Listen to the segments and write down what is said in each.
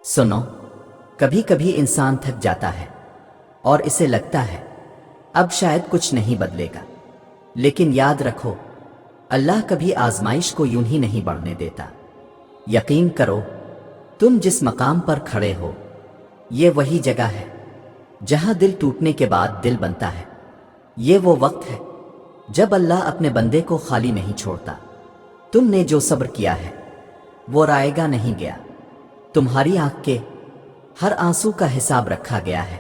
سنو، کبھی کبھی انسان تھک جاتا ہے اور اسے لگتا ہے اب شاید کچھ نہیں بدلے گا، لیکن یاد رکھو اللہ کبھی آزمائش کو یوں ہی نہیں بڑھنے دیتا۔ یقین کرو، تم جس مقام پر کھڑے ہو یہ وہی جگہ ہے جہاں دل ٹوٹنے کے بعد دل بنتا ہے۔ یہ وہ وقت ہے جب اللہ اپنے بندے کو خالی نہیں چھوڑتا۔ تم نے جو صبر کیا ہے وہ رائے گا نہیں گیا۔ تمہاری آنکھ کے ہر آنسو کا حساب رکھا گیا ہے۔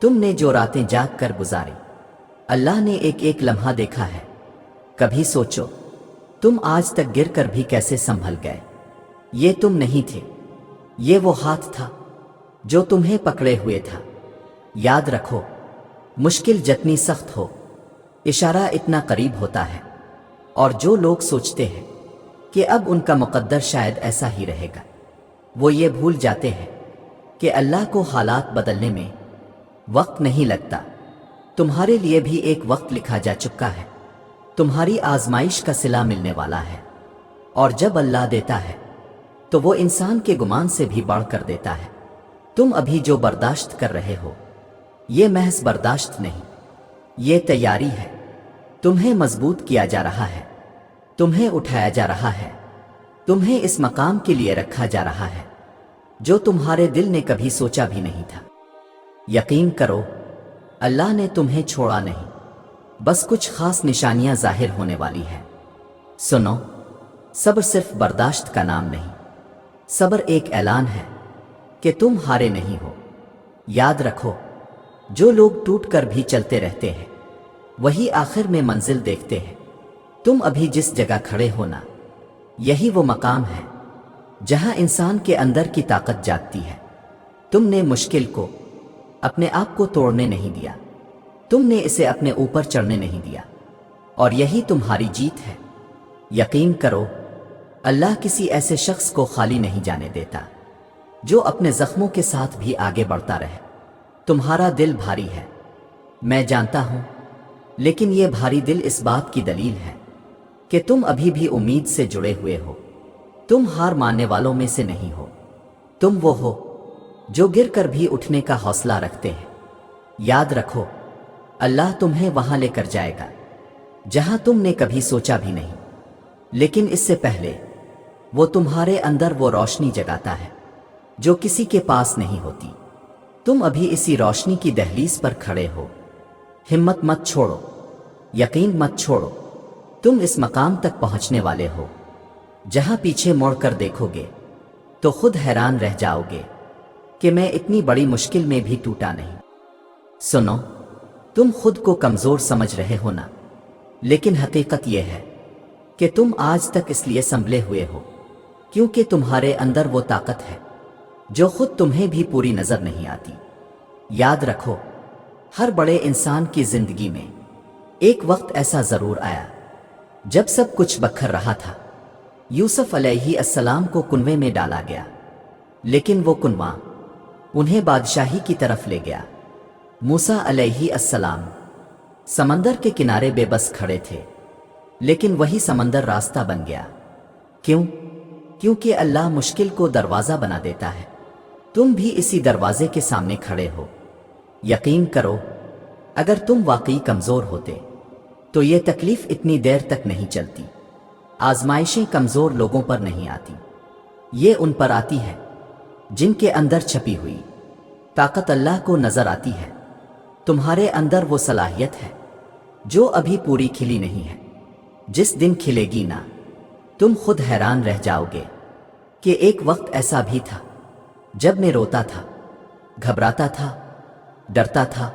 تم نے جو راتیں جاگ کر گزاری، اللہ نے ایک ایک لمحہ دیکھا ہے۔ کبھی سوچو تم آج تک گر کر بھی کیسے سنبھل گئے؟ یہ تم نہیں تھے، یہ وہ ہاتھ تھا جو تمہیں پکڑے ہوئے تھا۔ یاد رکھو، مشکل جتنی سخت ہو اشارہ اتنا قریب ہوتا ہے، اور جو لوگ سوچتے ہیں کہ اب ان کا مقدر شاید ایسا ہی رہے گا، وہ یہ بھول جاتے ہیں کہ اللہ کو حالات بدلنے میں وقت نہیں لگتا۔ تمہارے لیے بھی ایک وقت لکھا جا چکا ہے، تمہاری آزمائش کا صلہ ملنے والا ہے، اور جب اللہ دیتا ہے تو وہ انسان کے گمان سے بھی بڑھ کر دیتا ہے۔ تم ابھی جو برداشت کر رہے ہو یہ محض برداشت نہیں، یہ تیاری ہے۔ تمہیں مضبوط کیا جا رہا ہے، تمہیں اٹھایا جا رہا ہے، تمہیں اس مقام کے لیے رکھا جا رہا ہے جو تمہارے دل نے کبھی سوچا بھی نہیں تھا۔ یقین کرو، اللہ نے تمہیں چھوڑا نہیں، بس کچھ خاص نشانیاں ظاہر ہونے والی ہیں۔ سنو، صبر صرف برداشت کا نام نہیں، صبر ایک اعلان ہے کہ تم ہارے نہیں ہو۔ یاد رکھو، جو لوگ ٹوٹ کر بھی چلتے رہتے ہیں وہی آخر میں منزل دیکھتے ہیں۔ تم ابھی جس جگہ کھڑے ہونا یہی وہ مقام ہے جہاں انسان کے اندر کی طاقت جاگتی ہے۔ تم نے مشکل کو اپنے آپ کو توڑنے نہیں دیا، تم نے اسے اپنے اوپر چڑھنے نہیں دیا، اور یہی تمہاری جیت ہے۔ یقین کرو، اللہ کسی ایسے شخص کو خالی نہیں جانے دیتا جو اپنے زخموں کے ساتھ بھی آگے بڑھتا رہے۔ تمہارا دل بھاری ہے، میں جانتا ہوں، لیکن یہ بھاری دل اس بات کی دلیل ہے کہ تم ابھی بھی امید سے جڑے ہوئے ہو۔ تم ہار ماننے والوں میں سے نہیں ہو، تم وہ ہو جو گر کر بھی اٹھنے کا حوصلہ رکھتے ہیں۔ یاد رکھو، اللہ تمہیں وہاں لے کر جائے گا جہاں تم نے کبھی سوچا بھی نہیں، لیکن اس سے پہلے وہ تمہارے اندر وہ روشنی جگاتا ہے جو کسی کے پاس نہیں ہوتی۔ تم ابھی اسی روشنی کی دہلیز پر کھڑے ہو۔ ہمت مت چھوڑو، یقین مت چھوڑو، تم اس مقام تک پہنچنے والے ہو جہاں پیچھے موڑ کر دیکھو گے تو خود حیران رہ جاؤ گے کہ میں اتنی بڑی مشکل میں بھی ٹوٹا نہیں۔ سنو، تم خود کو کمزور سمجھ رہے ہو نا، لیکن حقیقت یہ ہے کہ تم آج تک اس لیے سنبھلے ہوئے ہو کیونکہ تمہارے اندر وہ طاقت ہے جو خود تمہیں بھی پوری نظر نہیں آتی۔ یاد رکھو، ہر بڑے انسان کی زندگی میں ایک وقت ایسا ضرور آیا جب سب کچھ بکھر رہا تھا۔ یوسف علیہ السلام کو کنویں میں ڈالا گیا، لیکن وہ کنواں انہیں بادشاہی کی طرف لے گیا۔ موسیٰ علیہ السلام سمندر کے کنارے بے بس کھڑے تھے، لیکن وہی سمندر راستہ بن گیا۔ کیوں؟ کیونکہ اللہ مشکل کو دروازہ بنا دیتا ہے۔ تم بھی اسی دروازے کے سامنے کھڑے ہو۔ یقین کرو، اگر تم واقعی کمزور ہوتے تو یہ تکلیف اتنی دیر تک نہیں چلتی۔ آزمائشیں کمزور لوگوں پر نہیں آتی، یہ ان پر آتی ہے جن کے اندر چھپی ہوئی طاقت اللہ کو نظر آتی ہے۔ تمہارے اندر وہ صلاحیت ہے جو ابھی پوری کھلی نہیں ہے، جس دن کھلے گی نا تم خود حیران رہ جاؤ گے کہ ایک وقت ایسا بھی تھا جب میں روتا تھا، گھبراتا تھا، ڈرتا تھا،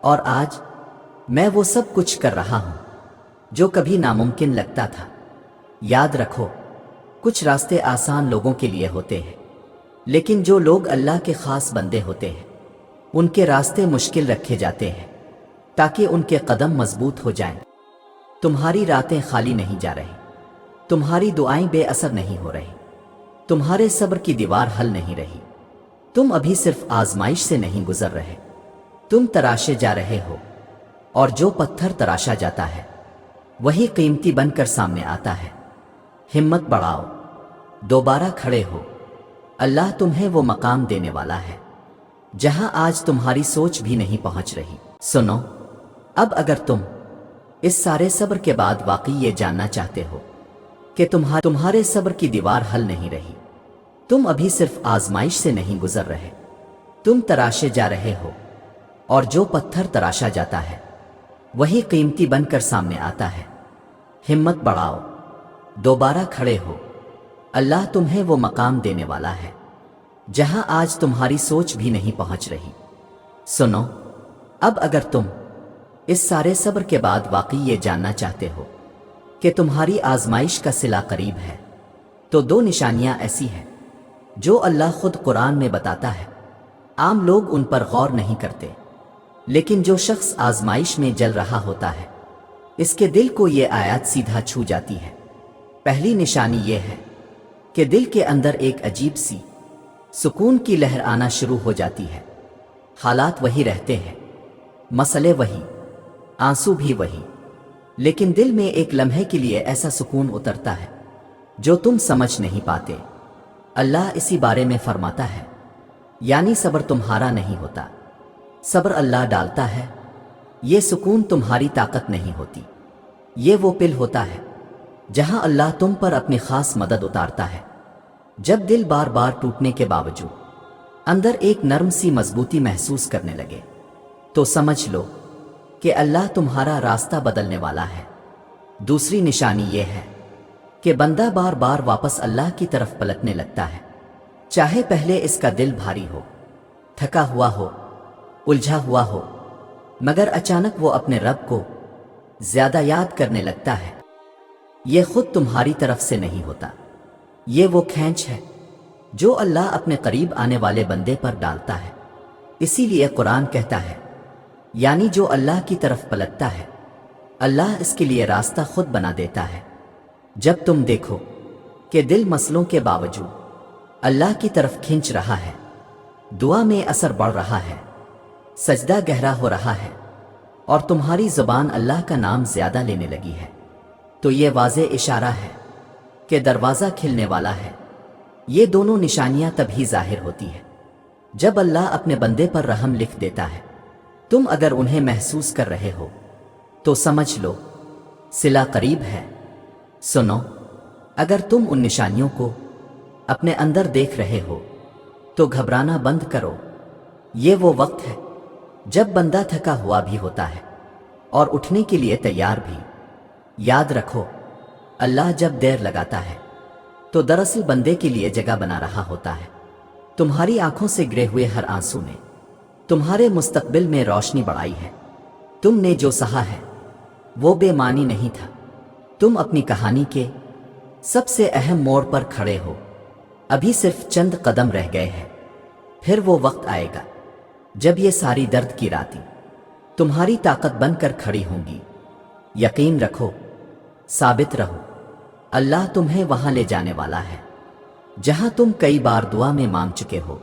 اور آج میں وہ سب کچھ کر رہا ہوں جو کبھی ناممکن لگتا تھا۔ یاد رکھو، کچھ راستے آسان لوگوں کے لیے ہوتے ہیں، لیکن جو لوگ اللہ کے خاص بندے ہوتے ہیں ان کے راستے مشکل رکھے جاتے ہیں تاکہ ان کے قدم مضبوط ہو جائیں۔ تمہاری راتیں خالی نہیں جا رہی، تمہاری دعائیں بے اثر نہیں ہو رہی، تمہارے صبر کی دیوار حل نہیں رہی۔ تم ابھی صرف آزمائش سے نہیں گزر رہے، تم تراشے جا رہے ہو، اور جو پتھر تراشا جاتا ہے وہی قیمتی بن کر سامنے آتا ہے۔ ہمت بڑھاؤ، دوبارہ کھڑے ہو، اللہ تمہیں وہ مقام دینے والا ہے جہاں آج تمہاری سوچ بھی نہیں پہنچ رہی۔ سنو، اب اگر تم اس سارے صبر کے بعد واقعی یہ جاننا چاہتے ہو کہ تمہارے صبر کی دیوار حل نہیں رہی، تم ابھی صرف آزمائش سے نہیں گزر رہے، تم تراشے جا رہے ہو، اور جو پتھر تراشا جاتا ہے وہی قیمتی بن کر سامنے آتا ہے۔ ہمت بڑھاؤ، دوبارہ کھڑے ہو، اللہ تمہیں وہ مقام دینے والا ہے جہاں آج تمہاری سوچ بھی نہیں پہنچ رہی۔ سنو، اب اگر تم اس سارے صبر کے بعد واقعی یہ جاننا چاہتے ہو کہ تمہاری آزمائش کا صلہ قریب ہے، تو دو نشانیاں ایسی ہیں جو اللہ خود قرآن میں بتاتا ہے، عام لوگ ان پر غور نہیں کرتے، لیکن جو شخص آزمائش میں جل رہا ہوتا ہے اس کے دل کو یہ آیات سیدھا چھو جاتی ہے۔ پہلی نشانی یہ ہے کہ دل کے اندر ایک عجیب سی سکون کی لہر آنا شروع ہو جاتی ہے۔ حالات وہی رہتے ہیں، مسئلے وہی، آنسو بھی وہی، لیکن دل میں ایک لمحے کے لیے ایسا سکون اترتا ہے جو تم سمجھ نہیں پاتے۔ اللہ اسی بارے میں فرماتا ہے، یعنی صبر تمہارا نہیں ہوتا، صبر اللہ ڈالتا ہے۔ یہ سکون تمہاری طاقت نہیں ہوتی، یہ وہ پل ہوتا ہے جہاں اللہ تم پر اپنی خاص مدد اتارتا ہے۔ جب دل بار بار ٹوٹنے کے باوجود اندر ایک نرم سی مضبوطی محسوس کرنے لگے تو سمجھ لو کہ اللہ تمہارا راستہ بدلنے والا ہے۔ دوسری نشانی یہ ہے کہ بندہ بار بار واپس اللہ کی طرف پلٹنے لگتا ہے، چاہے پہلے اس کا دل بھاری ہو، تھکا ہوا ہو، الجھا ہوا ہو، مگر اچانک وہ اپنے رب کو زیادہ یاد کرنے لگتا ہے۔ یہ خود تمہاری طرف سے نہیں ہوتا، یہ وہ کھینچ ہے جو اللہ اپنے قریب آنے والے بندے پر ڈالتا ہے۔ اسی لیے قرآن کہتا ہے، یعنی جو اللہ کی طرف پلٹتا ہے اللہ اس کے لیے راستہ خود بنا دیتا ہے۔ جب تم دیکھو کہ دل مسئلوں کے باوجود اللہ کی طرف کھینچ رہا ہے، دعا میں اثر بڑھ رہا ہے، سجدہ گہرا ہو رہا ہے، اور تمہاری زبان اللہ کا نام زیادہ لینے لگی ہے، تو یہ واضح اشارہ ہے کہ دروازہ کھلنے والا ہے۔ یہ دونوں نشانیاں تبھی ظاہر ہوتی ہیں جب اللہ اپنے بندے پر رحم لکھ دیتا ہے۔ تم اگر انہیں محسوس کر رہے ہو تو سمجھ لو صلہ قریب ہے۔ سنو، اگر تم ان نشانیوں کو اپنے اندر دیکھ رہے ہو تو گھبرانا بند کرو۔ یہ وہ وقت ہے جب بندہ تھکا ہوا بھی ہوتا ہے اور اٹھنے کے لیے تیار بھی۔ یاد رکھو، اللہ جب دیر لگاتا ہے تو دراصل بندے کے لیے جگہ بنا رہا ہوتا ہے۔ تمہاری آنکھوں سے گرے ہوئے ہر آنسو نے تمہارے مستقبل میں روشنی بڑھائی ہے۔ تم نے جو سہا ہے وہ بے معنی نہیں تھا، تم اپنی کہانی کے سب سے اہم موڑ پر کھڑے ہو، ابھی صرف چند قدم رہ گئے ہیں، پھر وہ وقت آئے گا جب یہ ساری درد کی راتیں تمہاری طاقت بن کر کھڑی ہوں گی۔ یقین رکھو، ثابت رہو، اللہ تمہیں وہاں لے جانے والا ہے جہاں تم کئی بار دعا میں مانگ چکے ہو۔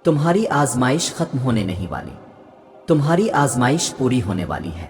تمہاری آزمائش ختم ہونے نہیں والی، تمہاری آزمائش پوری ہونے والی ہے۔